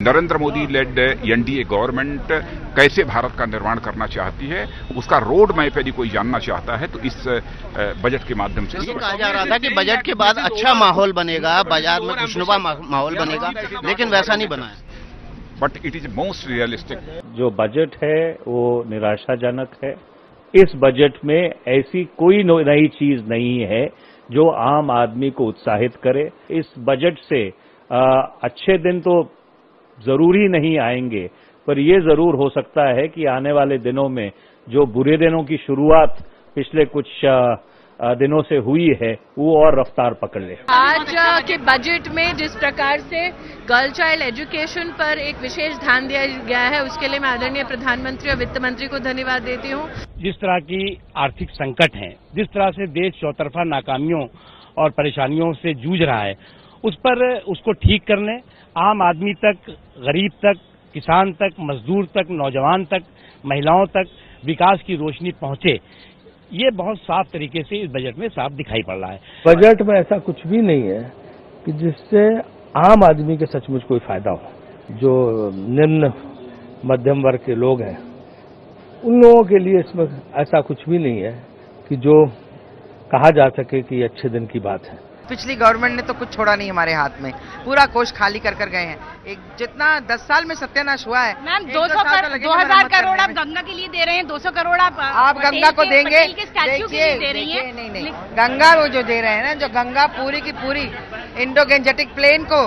Narendra Modi led NDA government कैसे भारत का निर्माण करना चाहती है, उसका रोड मैप यदि कोई जानना चाहता है तो इस बजट के माध्यम से। कहा जा रहा था कि बजट के बाद अच्छा माहौल बनेगा, बाजार में खुशनुमा माहौल बनेगा, लेकिन वैसा नहीं बना है। But it is most realistic. जो बजट है वो निराशाजनक है। इस बजट में ऐसी कोई नई चीज नहीं है जो आम आदमी को उत्साहित करे। इस बजट से अच्छे दिन तो जरूरी नहीं आएंगे, पर ये जरूर हो सकता है कि आने वाले दिनों में जो बुरे दिनों की शुरुआत पिछले कुछ दिनों से हुई है वो और रफ्तार पकड़ ले। आज के बजट में जिस प्रकार से गर्ल चाइल्ड एजुकेशन पर एक विशेष ध्यान दिया गया है, उसके लिए मैं आदरणीय प्रधानमंत्री और वित्त मंत्री को धन्यवाद देती हूँ। जिस तरह की आर्थिक संकट है, जिस तरह से देश चौतरफा नाकामियों और परेशानियों से जूझ रहा है, उस पर उसको ठीक करने, आम आदमी तक, गरीब तक, किसान तक, मजदूर तक, नौजवान तक, महिलाओं तक विकास की रोशनी पहुंचे, ये बहुत साफ तरीके से इस बजट में साफ दिखाई पड़ रहा है। बजट में ऐसा कुछ भी नहीं है कि जिससे आम आदमी के सचमुच कोई फायदा हो। जो निम्न मध्यम वर्ग के लोग हैं, उन लोगों के लिए इसमें ऐसा कुछ भी नहीं है कि जो कहा जा सके कि ये अच्छे दिन की बात है। पिछली गवर्नमेंट ने तो कुछ छोड़ा नहीं हमारे हाथ में, पूरा कोष खाली कर गए हैं। एक जितना 10 साल में सत्यानाश हुआ है। मैम 2000 करोड़ आप गंगा के लिए दे रहे हैं, 200 करोड़ आप गंगा को देंगे। देखिए दे रही है। नहीं, गंगा वो जो दे रहे हैं ना, जो गंगा पूरी की पूरी इंडो गंजेटिक प्लेन को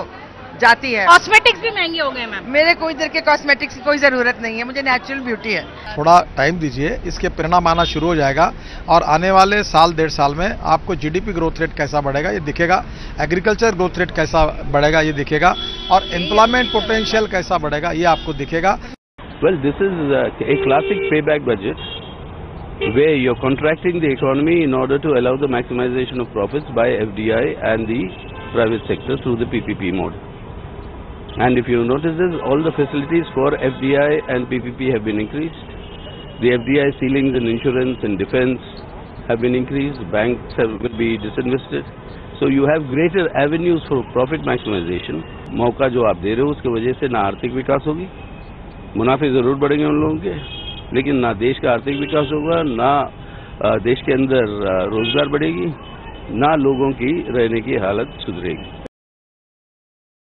जाती है। कॉस्मेटिक्स भी महंगे हो गए मैम। मेरे कोई देर के कॉस्मेटिक्स की कोई जरूरत नहीं है, मुझे नेचुरल ब्यूटी है। थोड़ा टाइम दीजिए, इसके परिणाम आना शुरू हो जाएगा और आने वाले साल 1.5 साल में आपको जीडीपी ग्रोथ रेट कैसा बढ़ेगा ये दिखेगा, एग्रीकल्चर ग्रोथ रेट कैसा बढ़ेगा ये दिखेगा, और एम्प्लॉयमेंट पोटेंशियल कैसा बढ़ेगा ये आपको दिखेगा। Well, this is a classic payback budget where you're contracting the economy in order to allow the maximization of profits by FDI and the private sector through the PPP mode. And if you notice this, all the facilities for FDI and PPP have been increased. The FDI ceilings in insurance and defense have been increased. Banks will be disinvested. So you have greater avenues for profit maximization. मौका जो आप दे रहे हो उसकी वजह से ना आर्थिक विकास होगी, मुनाफे जरूर बढ़ेंगे उन लोगों के, लेकिन ना देश का आर्थिक विकास होगा, ना देश के अंदर रोजगार बढ़ेगी, ना लोगों की रहने की हालत सुधरेगी।